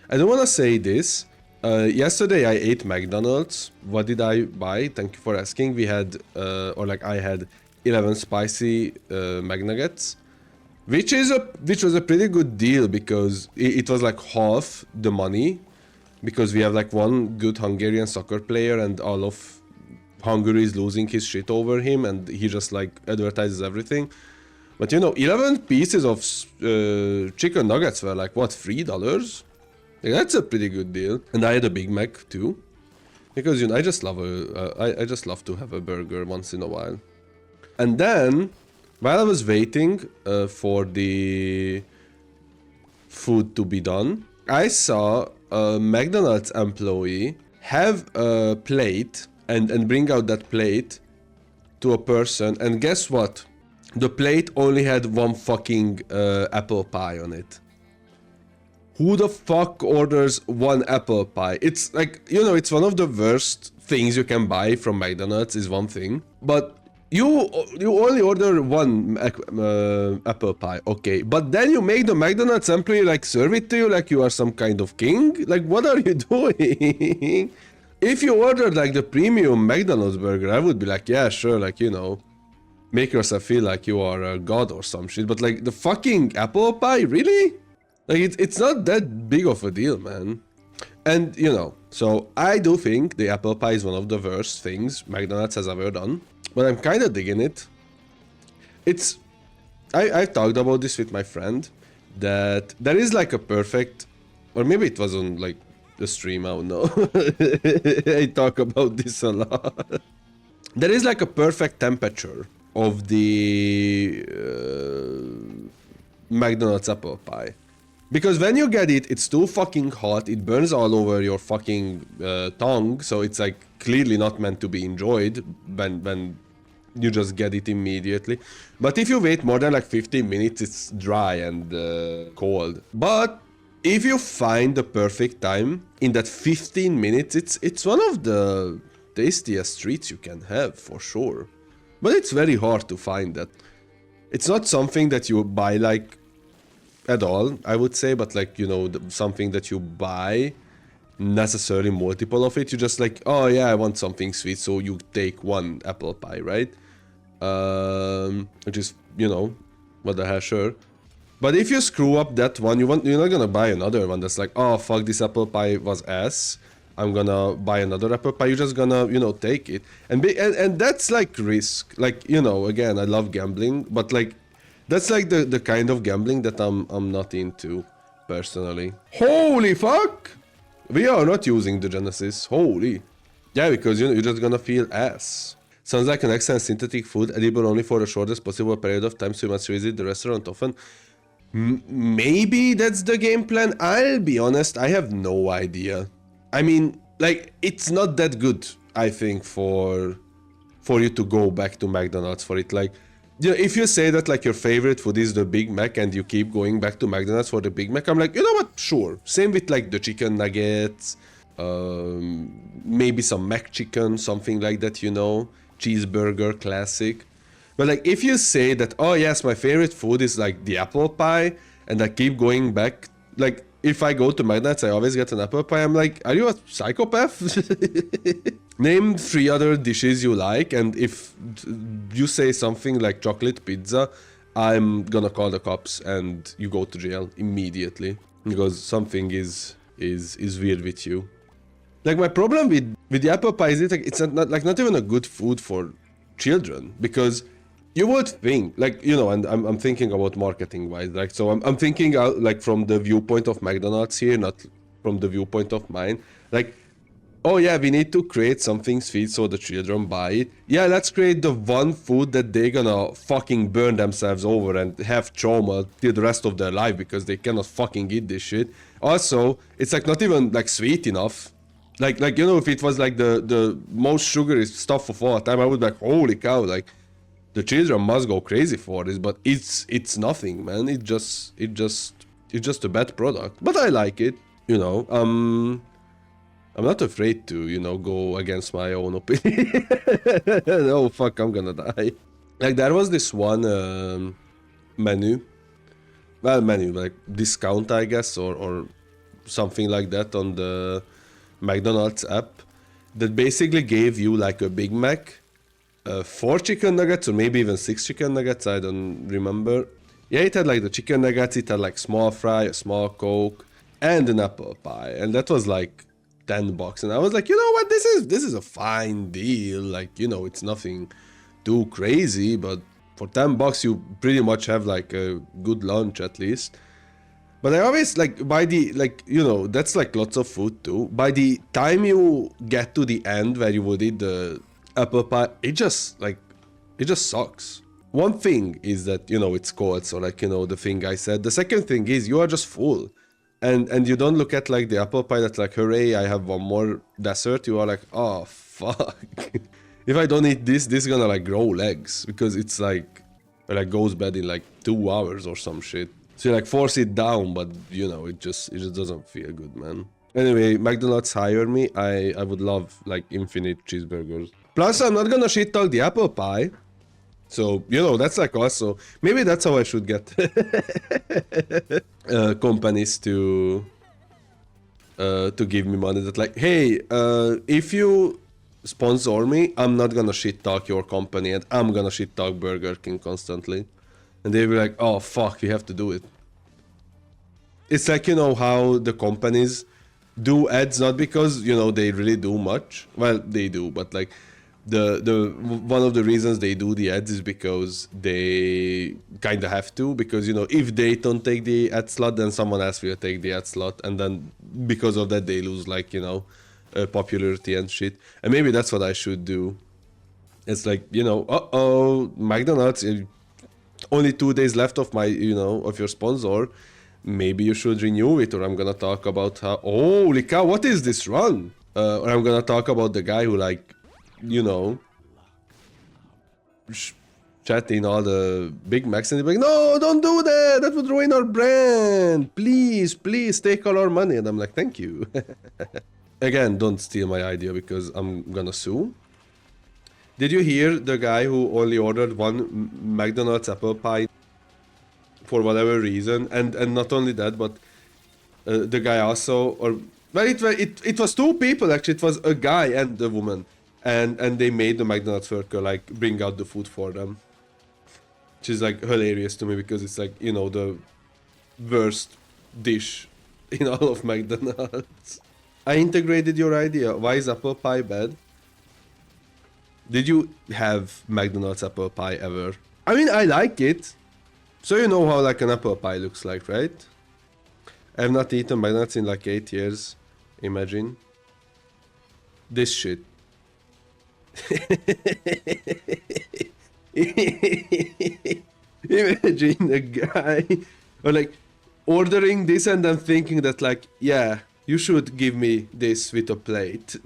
I don't want to say this. Yesterday I ate McDonald's. What did I buy? Thank you for asking. We had, I had 11 spicy McNuggets, which was a pretty good deal because it was like half the money, because we have like one good Hungarian soccer player and all of Hungary is losing his shit over him, and he just like advertises everything. But 11 pieces of chicken nuggets were like, what, $3? Like, that's a pretty good deal. And I had a Big Mac too, because I just love I just love to have a burger once in a while. And then, while I was waiting for the food to be done, I saw a McDonald's employee have a plate and bring out that plate to a person, and guess what? The plate only had one fucking apple pie on it. Who the fuck orders one apple pie? It's like, it's one of the worst things you can buy from McDonald's is one thing. But you only order one apple pie, okay. But then you make the McDonald's employee like serve it to you like you are some kind of king? Like, what are you doing? If you ordered like the premium McDonald's burger, I would be like, yeah, sure, like, make yourself feel like you are a god or some shit. But like the fucking apple pie, really? Like it's not that big of a deal, man. And so I do think the apple pie is one of the worst things McDonald's has ever done. But I'm kind of digging it. I've talked about this with my friend, that there is like a perfect, or maybe it was on like the stream, I don't know. I talk about this a lot. There is like a perfect temperature of the McDonald's apple pie. Because when you get it, it's too fucking hot, it burns all over your fucking tongue, so it's like clearly not meant to be enjoyed when you just get it immediately. But if you wait more than like 15 minutes, it's dry and cold. But if you find the perfect time in that 15 minutes, it's one of the tastiest treats you can have, for sure. But it's very hard to find that. It's not something that you buy like at all, I would say, but like, something that you buy necessarily multiple of it. You just like, oh yeah, I want something sweet, so you take one apple pie, right? Which is, what the hell, sure. But if you screw up that one, you're not gonna buy another one that's like, oh fuck, this apple pie was ass, I'm gonna buy another apple pie. You're just gonna, take it. And that's like risk. Like, again, I love gambling, but like, that's like the kind of gambling that I'm not into, personally. Holy fuck! We are not using the Genesis. Holy. Yeah, because you're just gonna feel ass. Sounds like an excellent synthetic food, edible only for the shortest possible period of time, so you must visit the restaurant often. Maybe that's the game plan. I'll be honest, I have no idea. I mean, like, it's not that good, I think, for you to go back to McDonald's for it. Like, if you say that like your favorite food is the Big Mac and you keep going back to McDonald's for the Big Mac, I'm like, you know what, sure. Same with like the chicken nuggets, maybe some McChicken, something like that, cheeseburger, classic. But like, if you say that, oh yes, my favorite food is like the apple pie, and I keep going back, like, if I go to McDonald's, I always get an apple pie. I'm like, are you a psychopath? Name 3 other dishes you like, and if you say something like chocolate pizza, I'm gonna call the cops and you go to jail immediately, because something is weird with you. Like, my problem with the apple pie is it's not even a good food for children, because you would think, like, and I'm thinking about marketing wise, like, so I'm thinking out like from the viewpoint of McDonald's here, not from the viewpoint of mine. Like, oh yeah, we need to create something sweet so the children buy it. Yeah, let's create the one food that they're gonna fucking burn themselves over and have trauma till the rest of their life because they cannot fucking eat this shit. Also, it's like not even like sweet enough. Like if it was like the most sugary stuff of all time, I would be like, holy cow, like, the children must go crazy for this, but it's nothing, man. It's just a bad product. But I like it, I'm not afraid to, go against my own opinion. Oh fuck, I'm gonna die. Like, there was this one menu, like discount, I guess, or something like that on the McDonald's app that basically gave you like a Big Mac, 4 chicken nuggets or maybe even 6 chicken nuggets, I don't remember. Yeah, it had like the chicken nuggets, it had like small fry, a small Coke, and an apple pie, and that was like $10. And I was like, you know what, this is a fine deal. Like, you know, it's nothing too crazy, but for $10 you pretty much have like a good lunch at least. But I always like, by the, like, you know, that's like lots of food too. By the time you get to the end where you would eat the apple pie, it just sucks. One thing is that, you know, it's cold, so like, you know, the thing I said. The second thing is you are just full. And you don't look at like the apple pie that's like, hooray, I have one more dessert. You are like, oh fuck. If I don't eat this is gonna like grow legs, because it's like goes bad in like 2 hours or some shit. So you like force it down, but you know, it just doesn't feel good, man. Anyway, McDonald's hire me. I would love like infinite cheeseburgers. Plus, I'm not gonna shit talk the apple pie. So, you know, that's like also, maybe that's how I should get companies to give me money. That like, hey, if you sponsor me, I'm not gonna shit talk your company, and I'm gonna shit talk Burger King constantly. And they'll be like, oh fuck, we have to do it. It's like, you know, how the companies do ads, not because, you know, they really do much. Well, they do, but like the one of the reasons they do the ads is because they kind of have to, because, you know, if they don't take the ad slot, then someone else will take the ad slot, and then because of that they lose, like, you know, popularity and shit. And maybe that's what I should do. It's like, you know, McDonald's, only 2 days left of my, you know, of your sponsor. Maybe you should renew it, or I'm gonna talk about how, holy cow, what is this run? Or I'm gonna talk about the guy who, like, you know, chatting all the Big Macs, and they're like, no, don't do that, that would ruin our brand, please take all our money. And I'm like, thank you. Again, don't steal my idea, because I'm gonna sue. Did you hear the guy who only ordered one McDonald's apple pie for whatever reason? And not only that, but the guy also, or well, it was 2 people actually. It was a guy and a woman, and they made the McDonald's worker like bring out the food for them, which is like hilarious to me, because it's like, you know, the worst dish in all of McDonald's. I integrated your idea. Why is apple pie bad? Did you have McDonald's apple pie ever? I mean, I like it. So you know how like an apple pie looks like, right? I have not eaten McDonald's in like 8 years. Imagine. This shit. Imagine a guy or like ordering this and then thinking that like, yeah, you should give me this with a plate.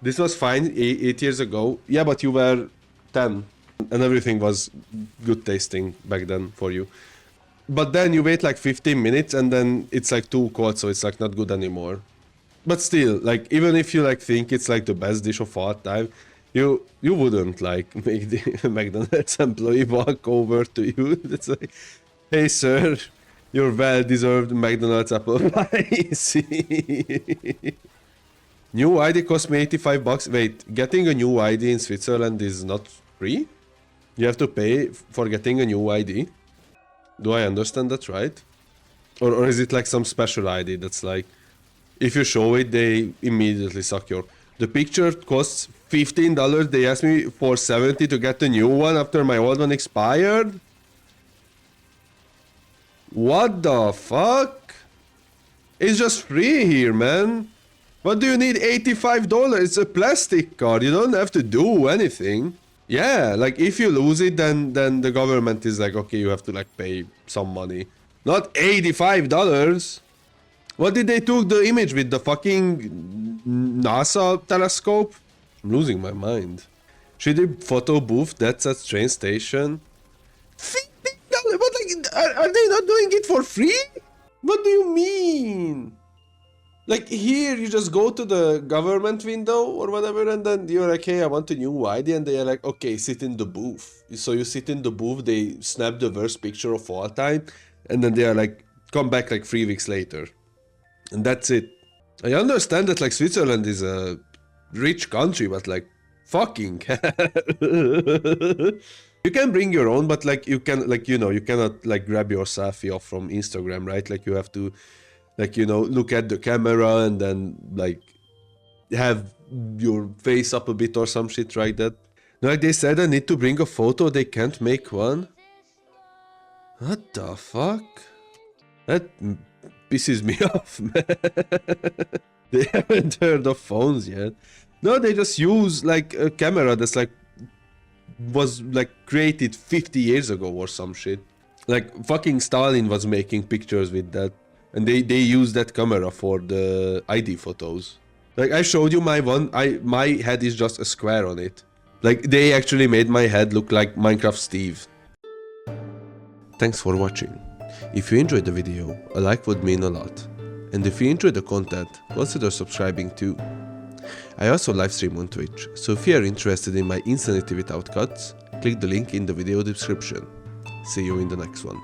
This was fine 8 years ago. Yeah, but you were 10 and everything was good tasting back then for you. But then you wait like 15 minutes and then it's like too cold, so it's like not good anymore. But still, like, even if you like think it's like the best dish of all time, you wouldn't like make the McDonald's employee walk over to you. It's like, hey sir, your well-deserved McDonald's apple pie. New ID cost me $85. Wait, getting a new ID in Switzerland is not free? You have to pay for getting a new ID? Do I understand that right? Or is it like some special ID that's like, if you show it, they immediately suck your... The picture costs $15. They asked me for $70 to get a new one after my old one expired? What the fuck? It's just free here, man. What do you need $85? It's a plastic card. You don't have to do anything. Yeah, like if you lose it, then the government is like, okay, you have to like pay some money. Not $85. What did they took the image with, the fucking NASA telescope? I'm losing my mind. Should the photo booth that's at train station? $15? But like, are they not doing it for free? What do you mean? Like here, you just go to the government window or whatever, and then you're like, hey, I want a new ID, and they're like, okay, sit in the booth. So you sit in the booth, they snap the worst picture of all time, and then they're like, come back like 3 weeks later. And that's it. I understand that like Switzerland is a rich country, but like fucking you can bring your own, but like you can like, you know, you cannot like grab your selfie off from Instagram, right? Like you have to like, you know, look at the camera and then like have your face up a bit or some shit like that. Like they said I need to bring a photo, they can't make one. What the fuck? That pisses me off, man. They haven't heard of phones yet. No, they just use like a camera that's like was like created 50 years ago or some shit. Like fucking Stalin was making pictures with that, and they use that camera for the ID photos. Like I showed you my one, my head is just a square on it. Like they actually made my head look like Minecraft Steve. Thanks for watching. If you enjoyed the video, a like would mean a lot. And if you enjoyed the content, consider subscribing too. I also livestream on Twitch, so if you are interested in my insanity without cuts, click the link in the video description. See you in the next one.